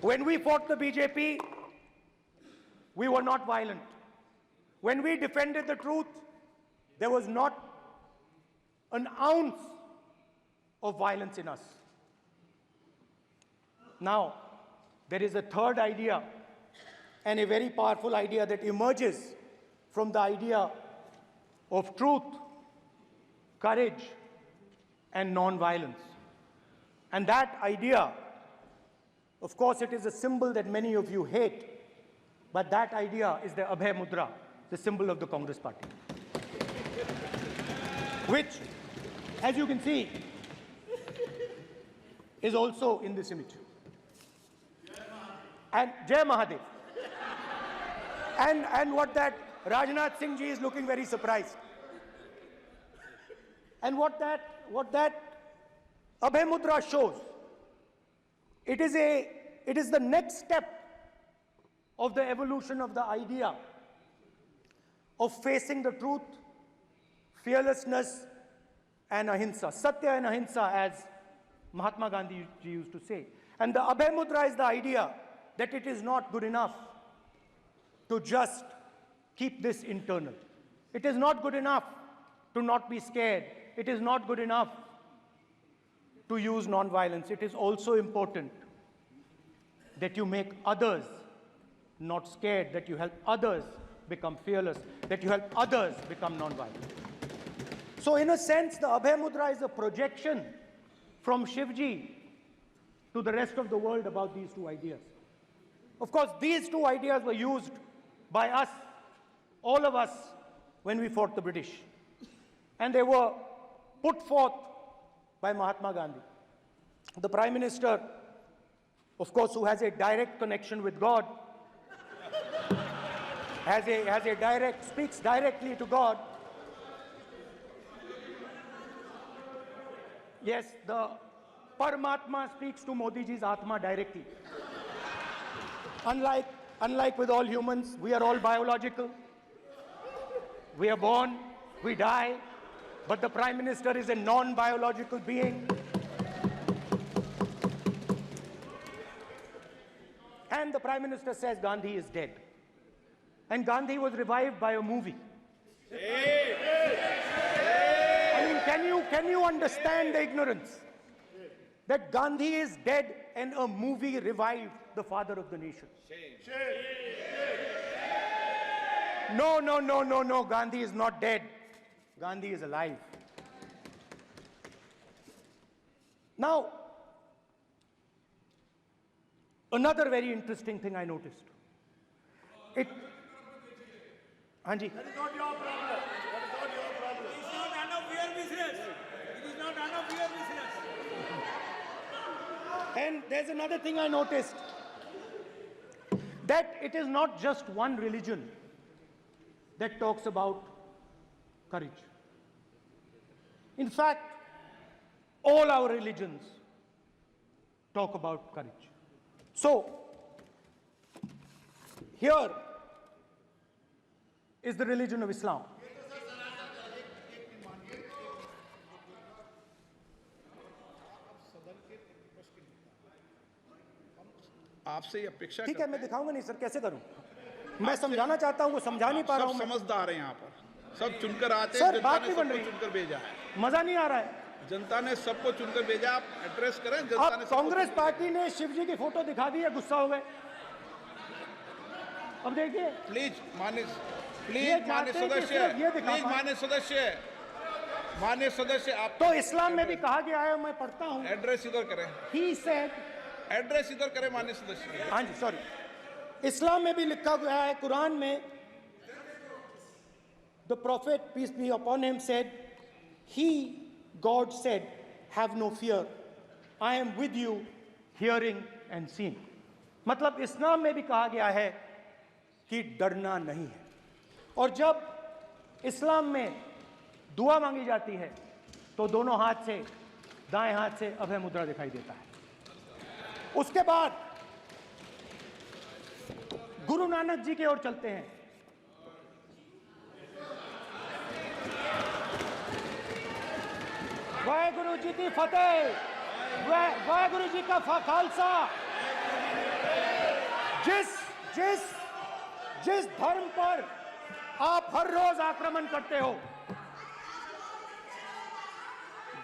When we fought the BJP, we were not violent. When we defended the truth, there was not an ounce of violence in us. Now, there is a third idea, and a very powerful idea that emerges from the idea of truth, courage, and non-violence. And that idea, of course, it is a symbol that many of you hate, but that idea is the Abhay Mudra, the symbol of the Congress Party, which, as you can see, is also in this image. And Jai Mahadev. And what that Rajnath Singh ji is looking very surprised. And what that Abhay Mudra shows, it is the next step of the evolution of the idea of facing the truth, fearlessness, and ahimsa. Satya and ahimsa, as Mahatma Gandhi used to say. And the Abhay Mudra is the idea that it is not good enough to just keep this internal. It is not good enough to not be scared. It is not good enough to use non-violence. It is also important that you make others not scared, that you help others become fearless, that you help others become non-violent. So in a sense, the Abhay Mudra is a projection from Shivji to the rest of the world about these two ideas. Of course, these two ideas were used by us, all of us, when we fought the British. And they were put forth by Mahatma Gandhi. The Prime Minister, of course, who has a direct connection with God, speaks directly to God. Yes, the Paramatma speaks to Modi ji's Atma directly. Unlike with all humans, we are all biological. We are born, we die, but the Prime Minister is a non-biological being. And the Prime Minister says Gandhi is dead. And Gandhi was revived by a movie. I mean, can you understand the ignorance? That Gandhi is dead and a movie revived the father of the nation. No, Gandhi is not dead. Gandhi is alive. Now, another very interesting thing I noticed. Hanji. That is not your problem. That is not your problem. It is not none of your business. It is not none of your business. And there's another thing I noticed. That it is not just one religion that talks about courage. In fact, all our religions talk about courage. So, here is the religion of Islam. आपसे ये अपेक्षा ठीक है, मैं दिखाऊंगा नहीं sir, कैसे करूं? मैं समझाना चाहता हूं, वो समझा नहीं पा रहा हूं। सब समझदार हैं यहाँ पर, सब चुनकर आते हैं। सर, जनता बात ने नहीं बन सबको रही, चुनकर भेजा है। मजा नहीं आ रहा है। जनता ने सबको चुनकर भेजा, आप एड्रेस करें। जनता ने कांग्रेस पार्टी ने शिवजी की फोटो दिखा दी है, गुस्सा हो गए। अब देखिए, प्लीज मान्य सदस्य, आप तो इस्लाम में भी कहा गया है, मैं पढ़ता हूं। एड्रेस इधर करें। He said, एड्रेस इधर करें मान्य सदस्य। हाँ जी, सॉरी। इस्लाम में भी लिखा गया है, कुरान में, the prophet, peace be upon him, said, God said, have no fear. I am with you, hearing and seeing. मतलब इस्लाम में भी कहा गया है कि डरना नहीं है। और जब इस्लाम में दुआ मांगी जाती है तो दोनों हाथ से, दाएं हाथ से अभय मुद्रा दिखाई देता है। उसके बाद गुरु नानक जी की ओर चलते हैं। वाहेगुरु जी की फतेह, वाहेगुरु जी का खालसा, जिस जिस जिस धर्म पर आप हर रोज आक्रमण करते हो,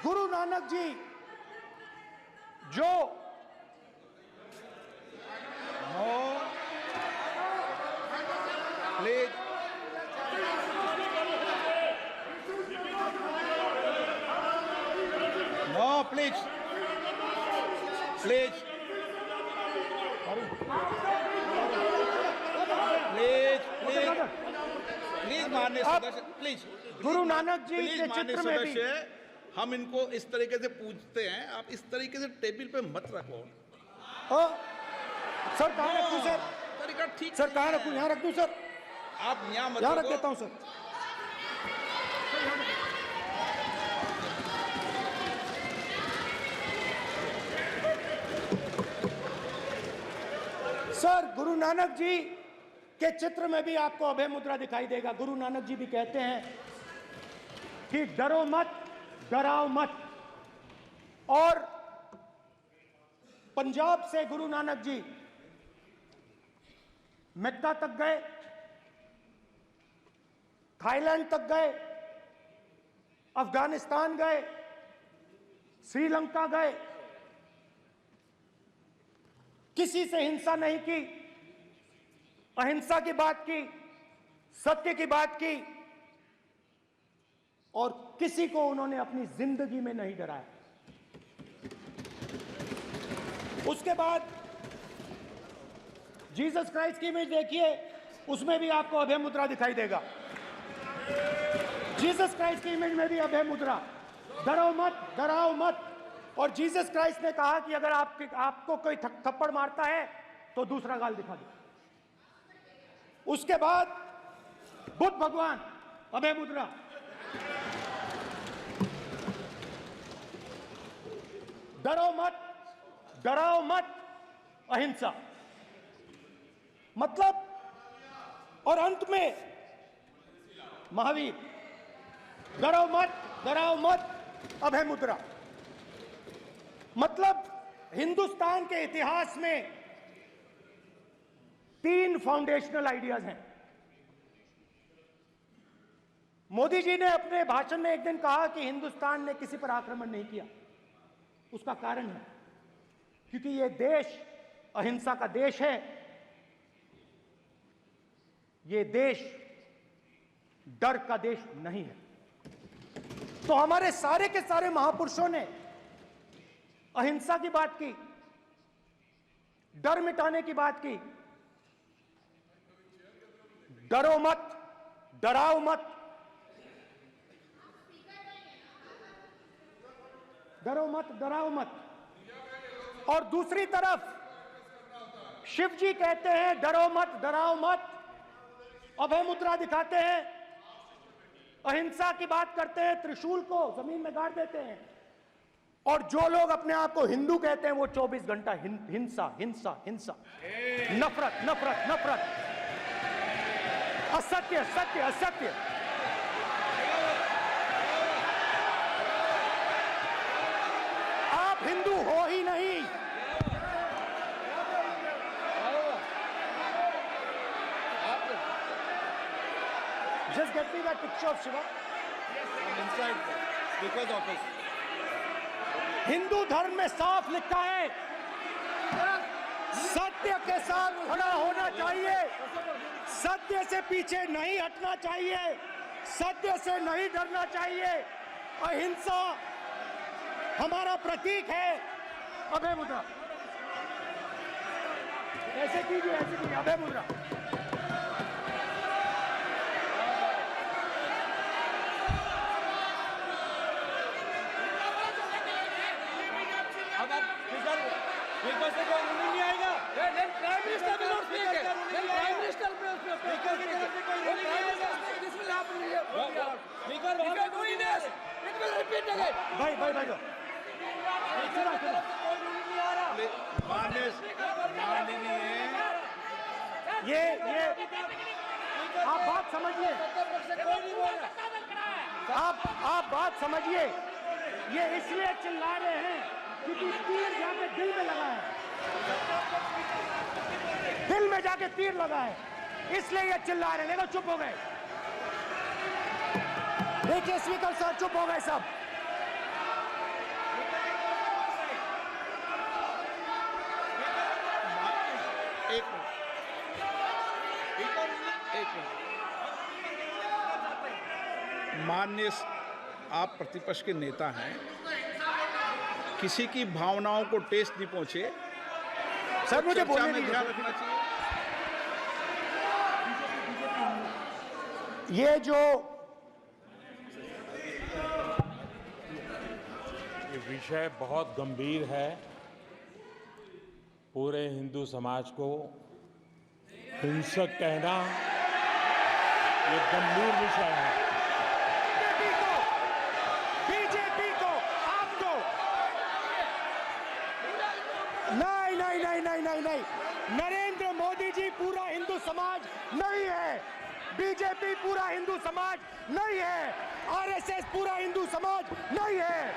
गुरु नानक जी जो no please no please please please please प्लीज माननीय अब सदस्य please Guru Nanak ji please के माननीय चित्र में भी सदस्य, हम इनको इस तरीके से पूछते हैं, आप इस तरीके से टेबल पे मत रखो। सर कहाँ रखूं सर? तरीका ठीक सर कहाँ नहीं रखूं? है। यहाँ रख दूं सर? आप यहाँ मत यहाँ रख रखो। देता हूं सर। सर गुरु नानक जी के चित्र में भी आपको अभय मुद्रा दिखाई देगा। गुरु नानक जी भी कहते हैं कि डरो मत, डराओ मत। और पंजाब से गुरु नानक जी मेक्का तक गए, थाईलैंड तक गए, अफगानिस्तान गए, श्रीलंका गए, किसी से हिंसा नहीं की, अहिंसा की बात की, सत्य की बात की, और किसी को उन्होंने अपनी जिंदगी में नहीं डराया। उसके बाद जीसस क्राइस्ट की इमेज देखिए, उसमें भी आपको अभय मुद्रा दिखाई देगा। जीसस क्राइस्ट की इमेज में भी अभय मुद्रा, डरो मत, डराओ मत। और जीसस क्राइस्ट ने कहा कि अगर आपको कोई थप्पड़ मारता है तो दूसरा गाल दिखा दो। उसके बाद बुद्ध भगवान, अभय मुद्रा, डरो मत, डराओ मत, अहिंसा। मतलब, और अंत में महावीर, डरो मत, डराओ मत, अभय मुद्रा। मतलब हिंदुस्तान के इतिहास में 3 फाउंडेशनल आइडियाज हैं। मोदी जी ने अपने भाषण में एक दिन कहा कि हिंदुस्तान ने किसी पर आक्रमण नहीं किया। उसका कारण है क्योंकि यह देश अहिंसा का देश है। यह देश डर का देश नहीं है। तो हमारे सारे के सारे महापुरुषों ने अहिंसा की बात की, डर मिटाने की बात की। डरो मत, डराओ मत, डरो मत, डराओ मत। और दूसरी तरफ शिव जी कहते हैं डरो मत, डराओ मत, अभय मुद्रा दिखाते हैं, अहिंसा की बात करते हैं, त्रिशूल को जमीन में गाड़ देते हैं। और जो लोग अपने आप को हिंदू कहते हैं वो 24 घंटा हिंसा, हिंसा, हिंसा, नफरत, नफरत, नफरत, असत्य, सत्य, असत्य। आप हिंदू हो ही नहीं। Just get me that picture of Shiva. inside speaker's office. Hindu धर्म में साफ लिखा है, सत्य के साथ खड़ा होना चाहिए, सत्य से पीछे नहीं हटना चाहिए, सत्य से नहीं डरना चाहिए। अहिंसा हमारा प्रतीक है। अभय मुद्रा ऐसे कीजिए, ऐसे कीजिए, अभय मुद्रा। नहीं आएगा। Prime minister will not speak. Then Prime Minister will speak. This will happen. If you are doing this, it will repeat again. भाई भाई भाई सुना सुना। माननीय ये आप बात समझिए, आप बात समझिए। ये इसलिए चिल्ला रहे हैं क्योंकि तीर यहाँ पे दिल में लगा है, दिल में जाके तीर लगा है, इसलिए ये चिल्ला रहे हैं। देखो चुप हो गए, देखिए स्पीकर साहब चुप हो गए सब। एक मिनट। माननीय आप प्रतिपक्ष के नेता हैं, किसी की भावनाओं को ठेस नहीं पहुंचे, सर मुझे चर्चा बोलने में ध्यान दीजिए। रखना चाहिए। ये जो ये विषय बहुत गंभीर है, पूरे हिंदू समाज को हिंसक कहना ये गंभीर विषय है। बीजेपी को आपको नहीं नहीं नहीं नहीं नहीं नहीं, नरेंद्र मोदी जी पूरा हिंदू समाज नहीं है, बीजेपी पूरा हिंदू समाज नहीं है, आरएसएस पूरा हिंदू समाज नहीं है।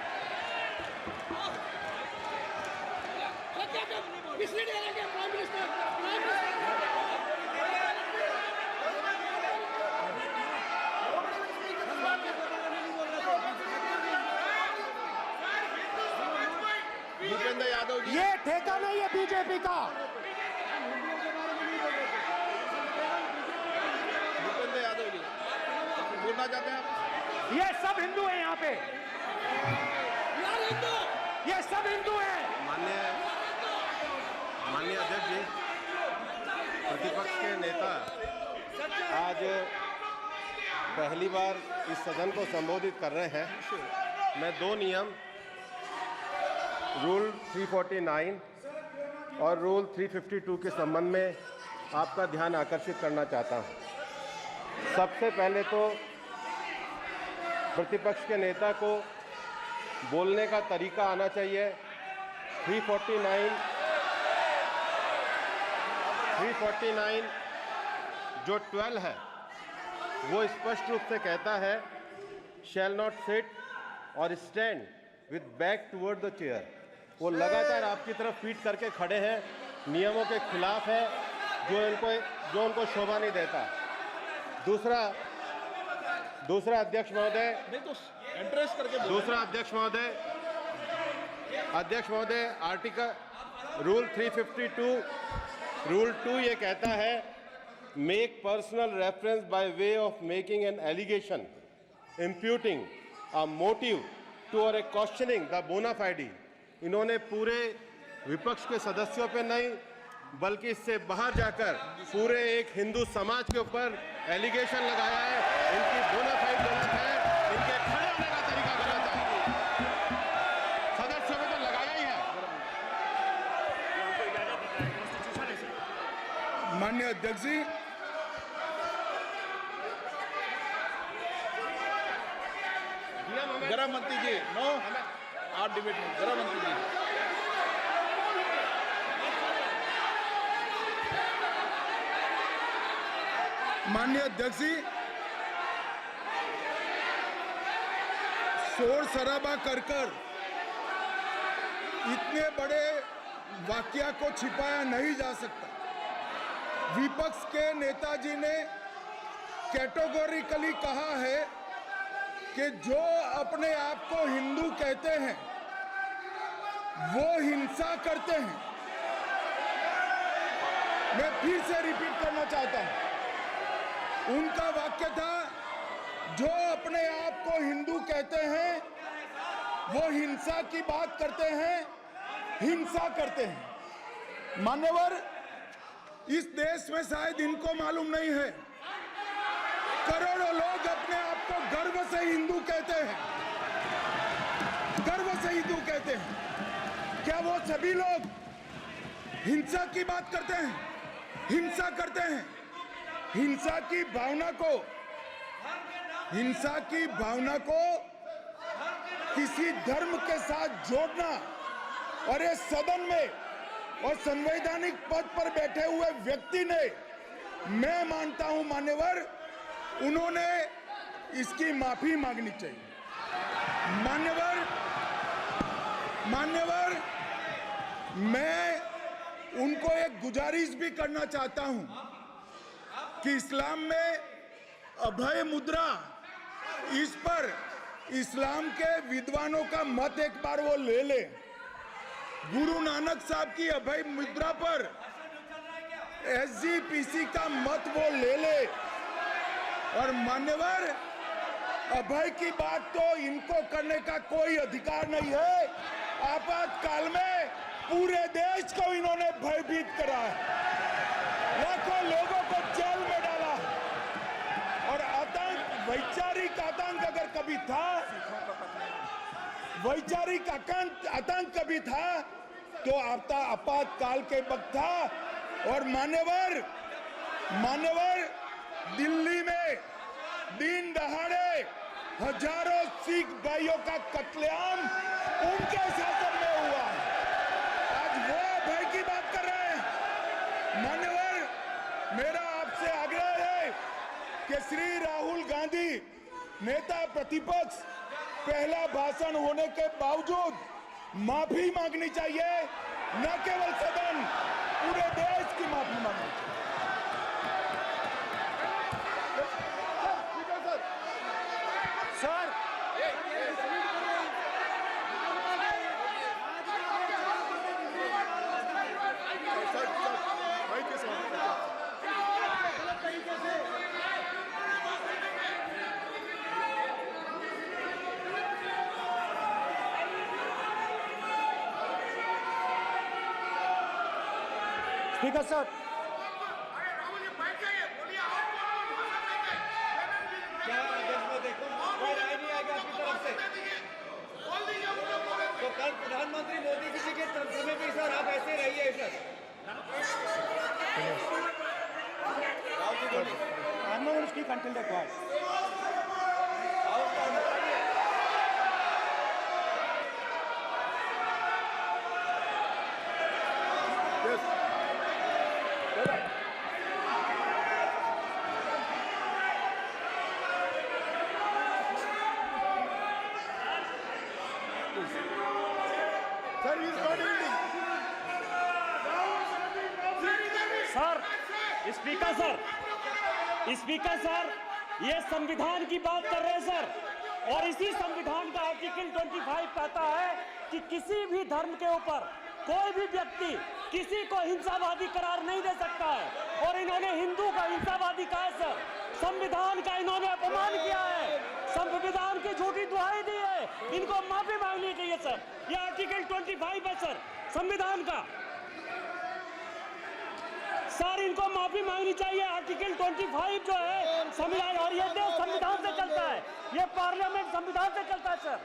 भूपेंद्र यादव जी, ये ठेका नहीं है बीजेपी का। भूपेंद्र यादव जी बोलना चाहते हैं आप? ये सब हिंदू हैं यहाँ पे, ये सब हिंदू हैं। माननीय अध्यक्ष जी, प्रतिपक्ष के नेता आज पहली बार इस सदन को संबोधित कर रहे हैं। मैं दो नियम रूल 349 और रूल 352 के संबंध में आपका ध्यान आकर्षित करना चाहता हूं। सबसे पहले तो प्रतिपक्ष के नेता को बोलने का तरीका आना चाहिए। 349 जो 12 है वो स्पष्ट रूप से कहता है शैल नॉट सिट और stand with back toward the chair. वो लगातार आपकी तरफ पीट करके खड़े हैं, नियमों के खिलाफ है, जो उनको शोभा नहीं देता। दूसरा अध्यक्ष महोदय, नहीं तो एड्रेस करके बोलो। दूसरा अध्यक्ष महोदय आर्टिकल रूल 352 रूल 2 ये कहता है make personal reference by way of making an allegation imputing a motive to और ए क्वेश्चनिंग द बोना फाइडी। इन्होंने पूरे विपक्ष के सदस्यों पे नहीं बल्कि इससे बाहर जाकर पूरे एक हिंदू समाज के ऊपर एलिगेशन लगाया है। इनकी बोना फाइड गलत है, इनके खड़े होने का तरीका गलत है। सदस्यों में तो लगाया ही है। माननीय अध्यक्ष जी, गृह मंत्री जी, नो आप डिबेट में गृह मंत्री जी। माननीय अध्यक्ष जी, शोर शराबा कर इतने बड़े वाकया को छिपाया नहीं जा सकता। विपक्ष के नेताजी ने कैटेगोरिकली कहा है कि जो अपने आप को हिंदू कहते हैं वो हिंसा करते हैं। मैं फिर से रिपीट करना चाहता हूं, उनका वाक्य था जो अपने आप को हिंदू कहते हैं वो हिंसा की बात करते हैं, हिंसा करते हैं। मान्यवर, इस देश में शायद इनको मालूम नहीं है, करोड़ों लोग अपने आप को गर्व से हिंदू कहते हैं, गर्व से हिंदू कहते हैं। क्या वो सभी लोग हिंसा की बात करते हैं, हिंसा करते हैं? हिंसा की भावना को किसी धर्म के साथ जोड़ना और इस सदन में और संवैधानिक पद पर बैठे हुए व्यक्ति ने, मैं मानता हूं मान्यवर, उन्होंने इसकी माफी मांगनी चाहिए। मान्यवर, मैं उनको एक गुजारिश भी करना चाहता हूं कि इस्लाम में अभय मुद्रा, इस पर इस्लाम के विद्वानों का मत एक बार वो ले ले। गुरु नानक साहब की अभय मुद्रा पर SGPC का मत वो ले ले। और मान्यवर, अभय की बात तो इनको करने का कोई अधिकार नहीं है। आपातकाल में पूरे देश को इन्होंने भयभीत करा है, लाखों लोगों को जेल में डाला और आतंक, वैचारिक आतंक अगर कभी था, वैचारिक आतंक कभी था तो आपातकाल के वक्त था। और मान्यवर दिल्ली में दिन दहाड़े हजारों सिख भाइयों का कत्लेआम उनके शासन में हुआ। आज वो भय की बात कर रहे हैं। मान्यवर, मेरा आपसे आग्रह है कि श्री राहुल गांधी नेता प्रतिपक्ष पहला भाषण होने के बावजूद माफी मांगनी चाहिए, न केवल सदन, पूरे देश की माफी मांगनी चाहिए। सर, स्पीकर सर, तो कल प्रधानमंत्री मोदी जी के समय भी सर आप ऐसे रहिए sir. I'm not going to speak until they're quiet. Sir, speaker sir, ये संविधान की बात कर रहे हैं सर, और इसी संविधान का आर्टिकल 25 कहता है कि किसी भी धर्म के ऊपर कोई भी व्यक्ति किसी को हिंसावादी करार नहीं दे सकता है। और इन्होंने हिंदू का हिंसावादी कहा है सर। संविधान का इन्होंने अपमान किया है, संविधान की झूठी दुहाई दी है। इनको माफी मांगनी चाहिए सर। ये आर्टिकल 25 है सर संविधान का। सर, इनको माफी मांगनी चाहिए। आर्टिकल 25 जो है संविधान, और ये देश संविधान से चलता है, ये पार्लियामेंट संविधान से चलता है सर।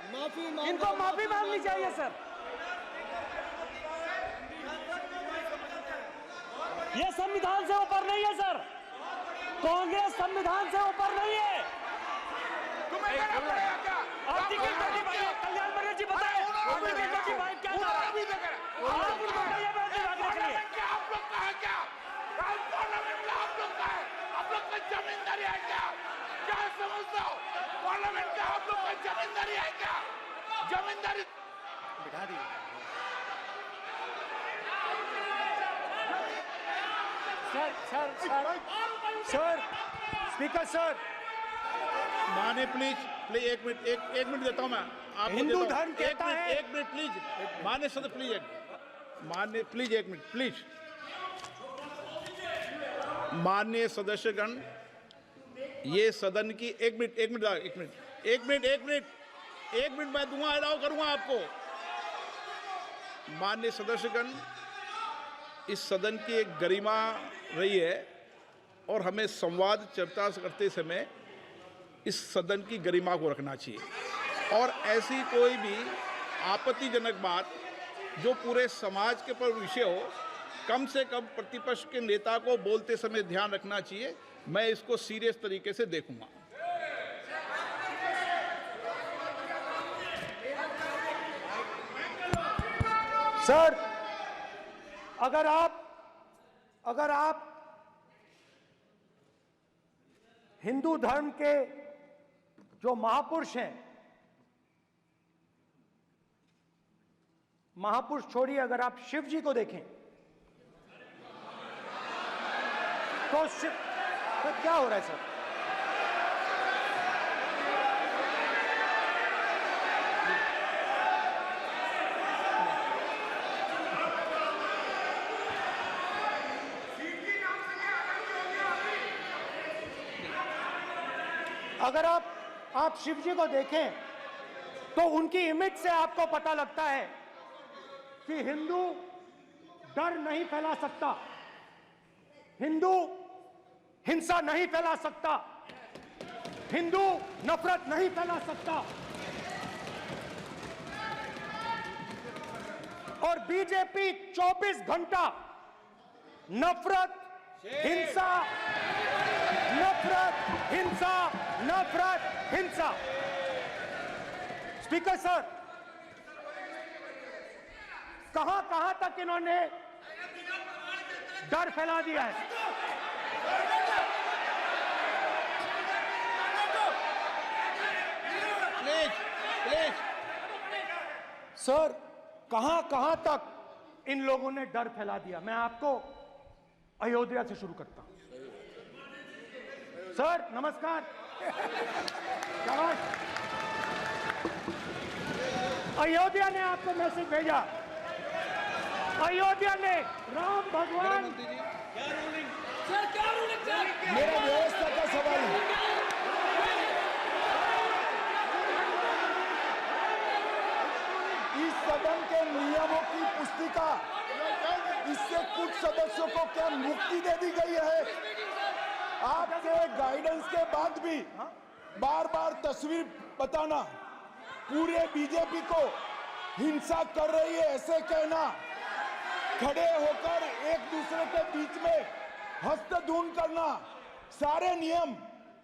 इनको माफी मांगनी चाहिए सर। ये संविधान से ऊपर नहीं है सर। कांग्रेस संविधान से ऊपर नहीं है। आर्टिकल 25, कल्याण मर्यादा जी बताए आर्टिकल 25 क्या था? आप उनको बताइए बैठने रखने के लिए। आप लोग का जमींदारी है क्या? क्या समझते हो? पार्लियामेंट का आप लोग का जमींदारी है क्या? जमींदारी बिठा दी। सर, स्पीकर सर, माने प्लीज एक मिनट देता हूं मैं आपको। हिंदू धर्म कहता है। एक मिनट प्लीज, मान्य सदस्य प्लीज एक मिनट प्लीज। माननीय सदस्यगण, ये सदन की एक मिनट मैं दूंगा, अलाउ करूंगा आपको। माननीय सदस्यगण, इस सदन की एक गरिमा रही है और हमें संवाद चर्चा करते समय इस सदन की गरिमा को रखना चाहिए। और ऐसी कोई भी आपत्तिजनक बात जो पूरे समाज के पर विषय हो, कम से कम प्रतिपक्ष के नेता को बोलते समय ध्यान रखना चाहिए। मैं इसको सीरियस तरीके से देखूंगा। सर, अगर आप हिंदू धर्म के जो महापुरुष हैं, महापुरुष छोड़िए, अगर आप शिव जी को देखें तो क्या हो रहा है सर? अगर आप शिव जी को देखें तो उनकी इमेज से आपको पता लगता है कि हिंदू डर नहीं फैला सकता, हिंदू हिंसा नहीं फैला सकता, हिंदू नफरत नहीं फैला सकता। और बीजेपी 24 घंटा नफरत, हिंसा, नफरत, हिंसा, नफरत, हिंसा। स्पीकर सर, कहां तक इन्होंने डर फैला दिया है? प्लीज सर, कहां तक इन लोगों ने डर फैला दिया? मैं आपको अयोध्या से शुरू करता हूं। सर नमस्कार। शाबाश। अयोध्या ने आपको मैसेज भेजा, अयोध्या ने राम भगवान। मेरा व्यवस्था का सवाल है। इस सदन के नियमों की पुस्तिका, इससे कुछ सदस्यों को क्या मुक्ति दे दी गई है? आपके गाइडेंस के बाद भी बार बार तस्वीर बताना, पूरे बीजेपी को हिंसा कर रही है ऐसे कहना, खड़े होकर एक दूसरे के बीच में हस्तधून करना, सारे नियम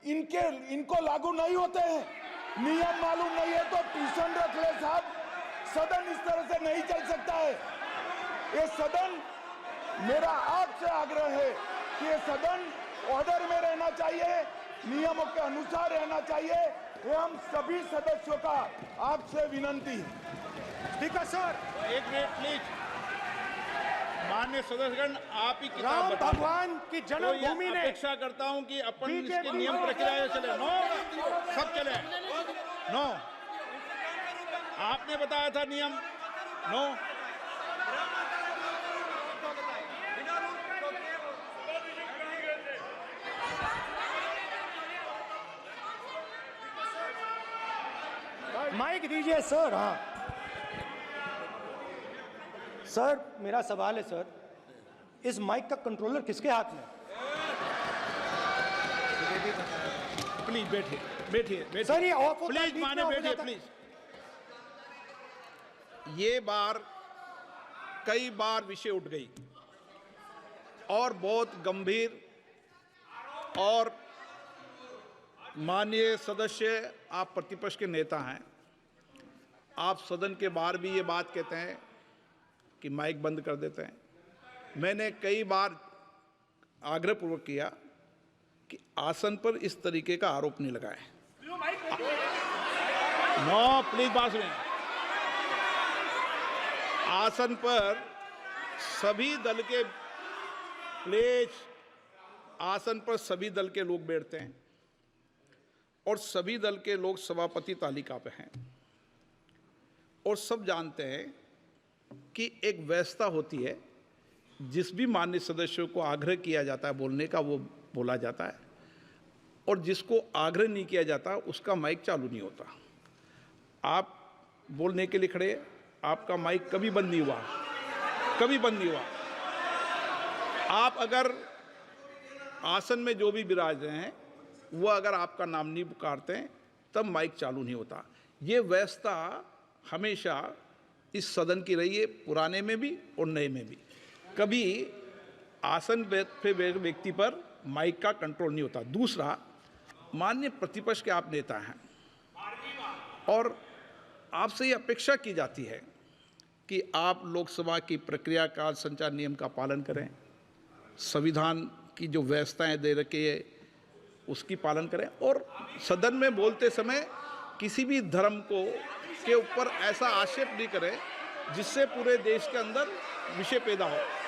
इनको लागू नहीं होते हैं। नियम मालूम नहीं है तो ट्यूशन रख ले साहब। सदन इस तरह से नहीं चल सकता है। ये सदन, मेरा आपसे आग्रह है कि ये सदन ऑर्डर में रहना चाहिए, नियमों के अनुसार रहना चाहिए। ये हम सभी सदस्यों का आपसे विनंती है। स्पीकर सर, एक मिनट प्लीज। माननीय सदस्यगण, आप ही किताब राम बताओ। भगवान की तो जन्मभूमि ये ने अपेक्षा करता हूं कि अपन बीजेपी इसके नियम प्रक्रिया चले। नो, सब चले। नो, आपने बताया था नियम। नो, माइक दीजिए सर। हाँ सर, मेरा सवाल है सर, इस माइक का कंट्रोलर किसके हाथ में? प्लीज बैठिए बैठिए सर ये ऑफ होता है, प्लीज बीच में माने ऑफ हो बैठिए जाता है। प्लीज। ये बार कई बार विषय उठ गई और बहुत गंभीर, और माननीय सदस्य, आप प्रतिपक्ष के नेता हैं, आप सदन के बाहर भी ये बात कहते हैं कि माइक बंद कर देते हैं। मैंने कई बार आग्रहपूर्वक किया कि आसन पर इस तरीके का आरोप नहीं लगाएं। नो, प्लीज बात सुनिए। आसन पर सभी दल के, प्लीज, आसन पर सभी दल के लोग बैठते हैं और सभी दल के लोग सभापति तालिका पे हैं, और सब जानते हैं कि एक व्यवस्था होती है, जिस भी माननीय सदस्यों को आग्रह किया जाता है बोलने का वो बोला जाता है, और जिसको आग्रह नहीं किया जाता उसका माइक चालू नहीं होता। आप बोलने के लिए खड़े, आपका माइक कभी बंद नहीं हुआ, कभी बंद नहीं हुआ। आप अगर आसन में जो भी विराज रहे हैं वो अगर आपका नाम नहीं पुकारते हैं तब माइक चालू नहीं होता। ये व्यवस्था हमेशा इस सदन की रही है, पुराने में भी और नए में भी। कभी आसन पे व्यक्ति पर माइक का कंट्रोल नहीं होता। दूसरा, माननीय प्रतिपक्ष के आप नेता हैं और आपसे ये अपेक्षा की जाती है कि आप लोकसभा की प्रक्रिया का, संचार नियम का पालन करें, संविधान की जो व्यवस्थाएं दे रखी है उसकी पालन करें, और सदन में बोलते समय किसी भी धर्म को के ऊपर ऐसा आक्षेप नहीं करें जिससे पूरे देश के अंदर विषय पैदा हो।